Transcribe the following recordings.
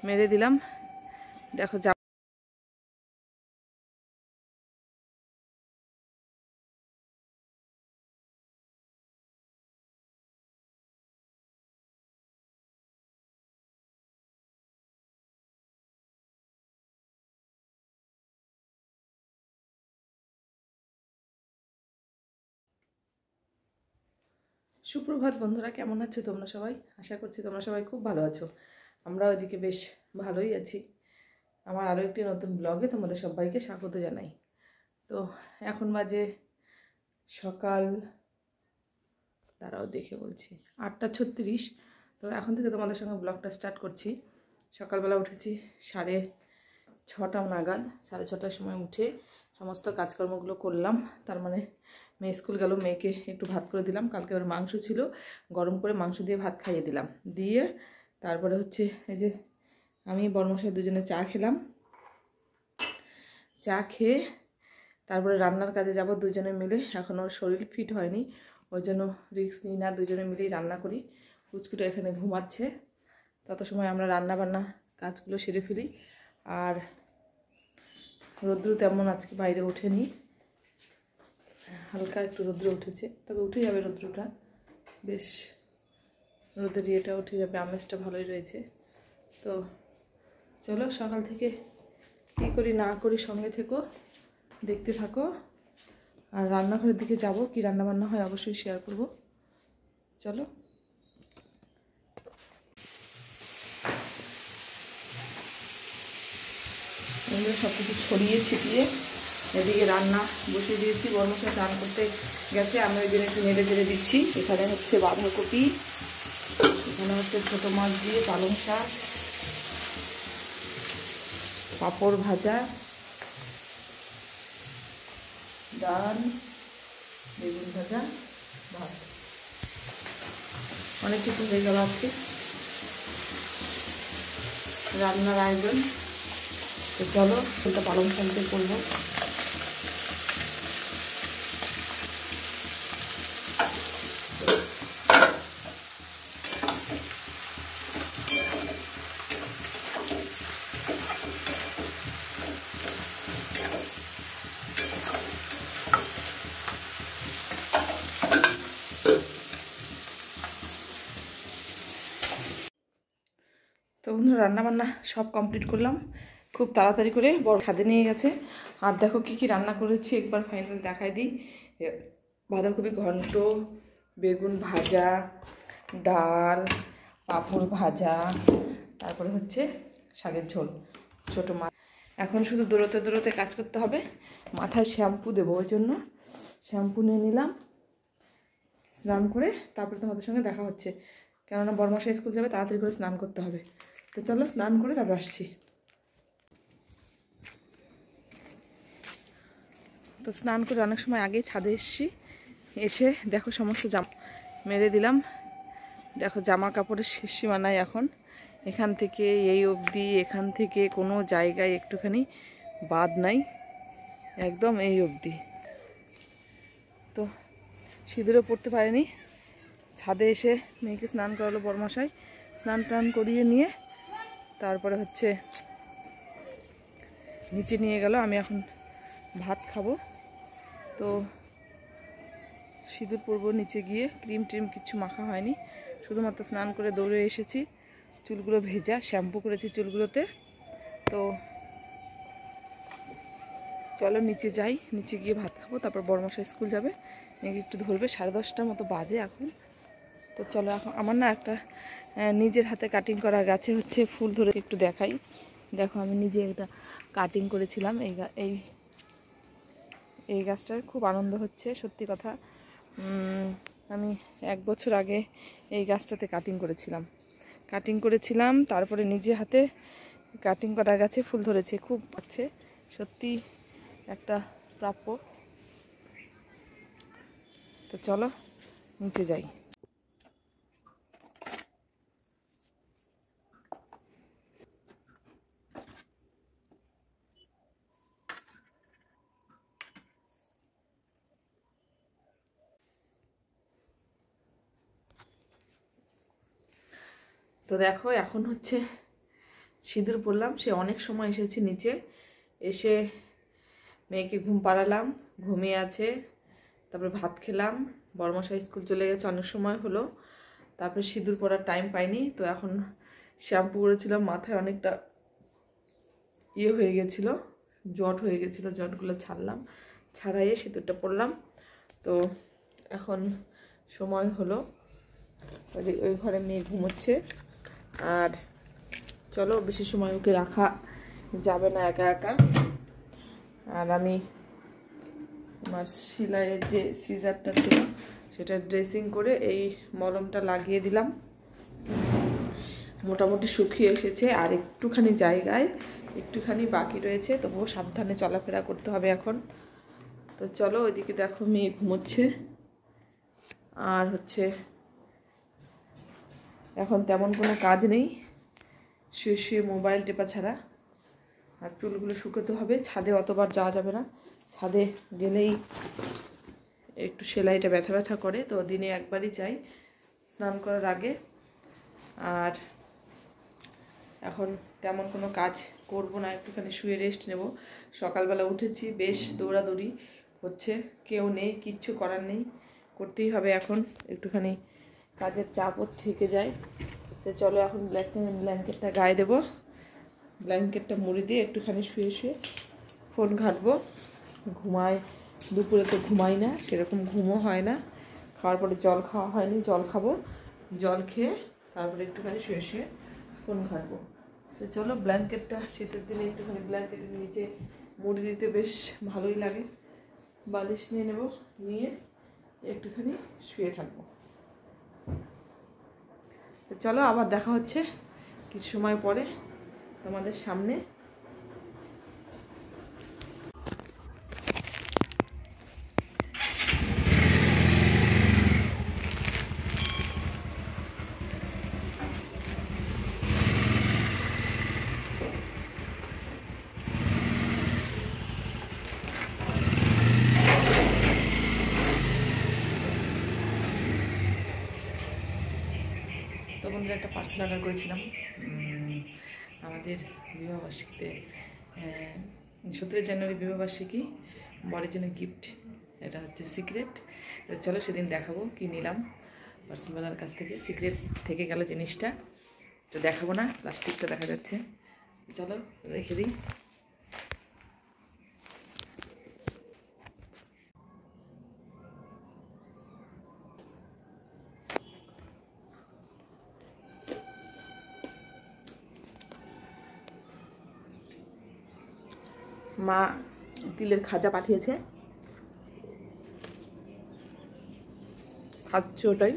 মেরে দিলাম। দেখো সুপ্রভাত বন্ধুরা, কেমন আছো তোমরা সবাই? আশা করছি তোমরা সবাই খুব ভালো আছো। আমরা ওইদিকে বেশ ভালোই আছি। আমার আরও একটি নতুন ব্লগে তোমাদের সবাইকে স্বাগত জানাই। তো এখন বাজে সকাল, তারাও দেখে বলছি 8:36। তো এখন থেকে তোমাদের সঙ্গে ব্লগটা স্টার্ট করছি। সকালবেলা উঠেছি 6:30 নাগাদ। 6:30টার সময় উঠে সমস্ত কাজকর্মগুলো করলাম। তার মানে মেয়ে স্কুল গেল, মেয়েকে একটু ভাত করে দিলাম। কালকে ওর মাংস ছিল, গরম করে মাংস দিয়ে ভাত খাইয়ে দিলাম। দিয়ে তারপরে হচ্ছে এই যে আমি বড়মশাই দুজনে চা খেলাম। চা খেয়ে তারপরে রান্নার কাজে যাব দুজনে মিলে। এখন ওর শরীর ফিট হয়নি, ওই জন্য রিস্ক নিই না, দুজনে মিলেই রান্না করি। পুচকুটা এখানে ঘুমাচ্ছে, তত সময় আমরা রান্না বান্না কাজগুলো সেরে ফেলি। আর রৌদ্র তেমন আজকে বাইরে ওঠেনি, হালকা একটু রৌদ্র উঠেছে, তবে উঠে যাবে রৌদ্রটা, বেশ রোদের ইয়েটা উঠে যাবে, আমেজটা ভালোই রয়েছে। তো চলো সকাল থেকে কী করি না করি সঙ্গে থেকো, দেখতে থাকো। আর রান্নাঘরের দিকে যাব, কি রান্না বান্না হয় অবশ্যই শেয়ার করব। চলো। সব কিছু ছড়িয়ে ছিটিয়ে এদিকে রান্না বসিয়ে দিয়েছি। বড়মশাই স্নান করতে গেছে, আমি ওই জন্য একটু নেড়ে চেড়ে দিচ্ছি। এখানে হচ্ছে বাঁধাকপি, এখানে হচ্ছে ছোটো মাছ দিয়ে পালং শাক, পাঁপড় ভাজা, ডাল, বেগুন ভাজা, ভাত, অনেক কিছু হয়ে গেল আজকে রান্নার আয়োজন। তো চলো সেটা পালং শাক দিয়ে করবো। তো বন্ধুরা রান্নাবান্না সব কমপ্লিট করলাম খুব তাড়াতাড়ি করে। বড় ছাদে নিয়ে গেছে। আর দেখো কী কী রান্না করেছি একবার ফাইনাল দেখাই দিই। বাঁধাকপি ঘন্ট, বেগুন ভাজা, ডাল, পাঁপড় ভাজা, তারপরে হচ্ছে শাকের ঝোল, ছোটো মাছ। এখন শুধু দৌড়োতে দৌড়োতে কাজ করতে হবে। মাথায় শ্যাম্পু দেবো, ওই জন্য শ্যাম্পু নিয়ে নিলাম। স্নান করে তারপরে তোমাদের সঙ্গে দেখা হচ্ছে, কেননা বড়মশাই স্কুল যাবে, তাড়াতাড়ি করে স্নান করতে হবে। তো চলো স্নান করে তারপর আসছি। তো স্নান করে অনেক সময় আগেই ছাদে এসেছি, এসে দেখো সমস্ত জামা মেরে দিলাম। দেখো জামা কাপড়ের শেষ সীমা নাই এখন, এখান থেকে এই অবধি, এখান থেকে কোনো জায়গায় একটুখানি বাদ নাই, একদম এই অবধি। তো সিঁদুরও পড়তে পারিনি। ছাদে এসে মেয়েকে স্নান করালো বড়মশাই, স্নান টান করিয়ে নিয়ে তারপরে হচ্ছে নিচে নিয়ে গেল। আমি এখন ভাত খাবো। তো সিঁদুর পরবো নিচে গিয়ে, ক্রিম ট্রিম কিছু মাখা হয়নি, শুধুমাত্র স্নান করে দৌড়ে এসেছি। চুলগুলো ভেজা, শ্যাম্পু করেছি চুলগুলোতে। তো চলো নিচে যাই, নিচে গিয়ে ভাত খাবো, তারপর বড়মশাই স্কুল যাবে, মেয়েকে একটু ধরবে। 10:30টার মতো বাজে এখন। তো চলো, এখন আমার না একটা নিজের হাতে কাটিং করা গাছে হচ্ছে ফুল ধরে, একটু দেখাই। দেখো আমি নিজে এটা কাটিং করেছিলাম। এই গাছটার খুব আনন্দ হচ্ছে, সত্যি কথা। আমি 1 বছর আগে এই গাছটাতে কাটিং করেছিলাম, তারপরে নিজে হাতে কাটিং করা গাছে ফুল ধরেছে, খুব আছে সত্যি একটা প্রাপ্য। তো চলো নিচে যাই। তো দেখো এখন হচ্ছে সিঁদুর পরলাম। সে অনেক সময় এসেছি নিচে, এসে মেয়েকে ঘুম পাড়ালাম, ঘুমিয়ে আছে। তারপরে ভাত খেলাম, বড়মশাই স্কুল চলে গেছে, অনেক সময় হলো। তারপরে সিঁদুর পরার টাইম পাইনি, তো এখন শ্যাম্পু করেছিলাম, মাথায় অনেকটা ইয়ে হয়ে গেছিলো, জট হয়ে গেছিলো, জটগুলো ছাড়লাম, ছাড়াইয়ে সিঁদুরটা পরলাম। তো এখন সময় হলো, ওই ঘরে মেয়ে ঘুমোচ্ছে। আর চলো, বেশি সময় ওকে রাখা যাবে না একা একা। আর আমি আমার সেলাইয়ের যে সিজারটা ছিল সেটা ড্রেসিং করে এই মলমটা লাগিয়ে দিলাম। মোটামুটি শুকিয়ে এসেছে, আর একটুখানি জায়গায় একটুখানি বাকি রয়েছে, তবুও সাবধানে চলাফেরা করতে হবে এখন। তো চলো, ওইদিকে দেখো মেয়ে ঘুমোচ্ছে। আর হচ্ছে এখন তেমন কোনো কাজ নেই, শুয়ে শুয়ে মোবাইল টেপা ছাড়া। আর চুলগুলো শুকোতে হবে, ছাদে অতবার যাওয়া যাবে না, ছাদে গেলেই একটু সেলাইটা ব্যথা ব্যথা করে, তো দিনে একবারই যাই স্নান করার আগে। আর এখন তেমন কোনো কাজ করব না, একটুখানি শুয়ে রেস্ট নেব। সকালবেলা উঠেছি, বেশ দৌড়াদৌড়ি হচ্ছে, কেউ নেই, কিচ্ছু করার নেই, করতেই হবে এখন। একটুখানি কাজের চাপও থেকে যায়। তো চলো এখন ব্ল্যাঙ্কেটটা গায়ে দেবো, ব্ল্যাঙ্কেটটা মুড়ি দিয়ে একটুখানি শুয়ে শুয়ে ফোন ঘাঁটবো। ঘুমাই, দুপুরে তো ঘুমাই না, সেরকম ঘুমও হয় না। খাওয়ার পরে জল খাওয়া হয়নি, জল খাবো, জল খেয়ে তারপরে একটুখানি শুয়ে শুয়ে ফোন ঘাঁটবো। তো চলো, ব্ল্যাঙ্কেটটা শীতের দিনে একটুখানি ব্ল্যাঙ্কেটের নিচে মুড়ি দিতে বেশ ভালোই লাগে। বালিশ নিয়ে নেব, নিয়ে একটুখানি শুয়ে থাকবো। তো চলো, আবার দেখা হচ্ছে কিছু সময় পরে তোমাদের সামনে। তোমাদের একটা পার্সেল অর্ডার করেছিলাম আমাদের বিবাহবার্ষিকীতে, 17 জানুয়ারি বিবাহবার্ষিকী, বরের জন্য গিফট। এটা হচ্ছে সিক্রেট। চলো সেদিন দেখাবো কি নিলাম পার্সেলওয়ালার কাছ থেকে। সিক্রেট থেকে গেল জিনিসটা, তো দেখাবো না, প্লাস্টিকটা দেখা যাচ্ছে। চলো রেখে দিই। মা তিলের খাজা পাঠিয়েছে, খাচ্ছি ওটাই।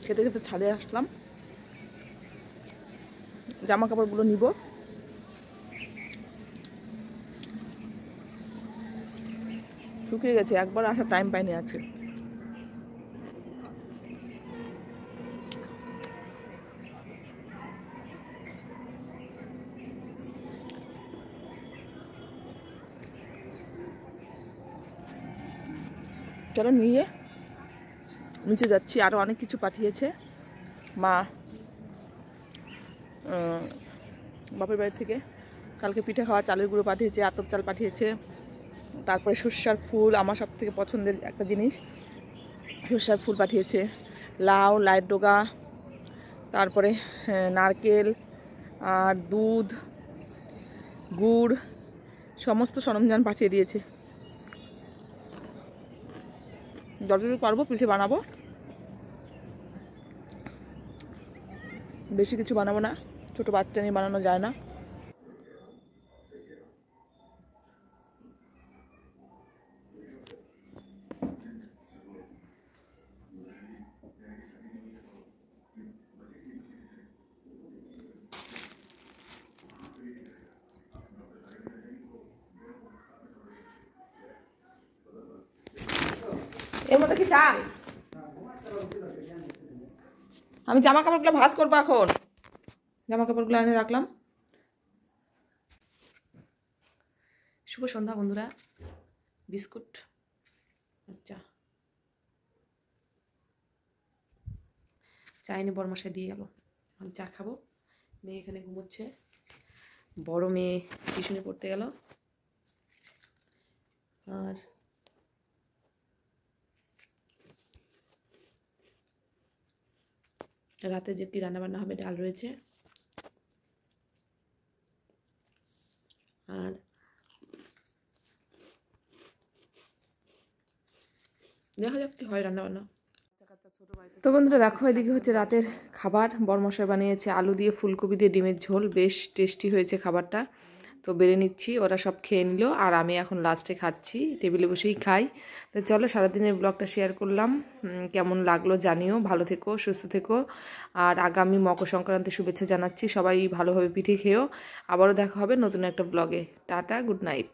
খেতে খেতে ছাদে আসলাম, জামা কাপড়গুলো নিব। শুকিয়ে গেছে, একবার আসার টাইম পাইনি আজকে। চলো নিয়ে নিচে যাচ্ছি। আরও অনেক কিছু পাঠিয়েছে মা বাপের বাড়ি থেকে। কালকে পিঠে খাওয়া চালের গুঁড়ো পাঠিয়েছে, আতপ চাল পাঠিয়েছে, তারপরে সর্ষার ফুল, আমার সব থেকে পছন্দের একটা জিনিস, সর্ষার ফুল পাঠিয়েছে, লাউ, লাইট ডোগা, তারপরে নারকেল আর দুধ, গুড়, সমস্ত সরঞ্জাম পাঠিয়ে দিয়েছে। যতটুকু পারবো পিঠে বানাবো, বেশি কিছু বানাবো না, ছোটো বাচ্চা নিয়ে বানানো যায় না। এর মধ্যে কি চাল? আমি জামা কাপড়গুলো ভাঁজ করবো এখন, জামা কাপড়গুলো এনে রাখলাম। শুভ সন্ধ্যা বন্ধুরা, বিস্কুট আচ্ছা চা এনে বরমশাই দিয়ে গেল, এখন চা খাবো। মেয়ে এখানে ঘুমোচ্ছে, বড় মেয়ে টিউশনে পড়তে গেল। আর রাতে যে কি রান্নাবান্না হবে, ডাল রয়েছে। আর দেখা যাক কি হয় রান্নাবান্না। তো বন্ধুরা দেখো, এদিকে হচ্ছে রাতের খাবার। বরমশাই বানিয়েছে আলু দিয়ে ফুলকপি দিয়ে ডিমের ঝোল, বেশ টেস্টি হয়েছে খাবারটা। তো বেড়ে নিচ্ছি, ওরা সব খেয়ে নিল আর আমি এখন লাস্টে খাচ্ছি, টেবিলে বসেই খাই। তো চলো সারাদিনের ব্লগটা শেয়ার করলাম, কেমন লাগলো জানিও। ভালো থেকো, সুস্থ থেকো, আর আগামী মকর সংক্রান্তির শুভেচ্ছা জানাচ্ছি। সবাই ভালোভাবে পিঠে খেয়েও। আবারও দেখা হবে নতুন একটা ব্লগে। Tata, good night.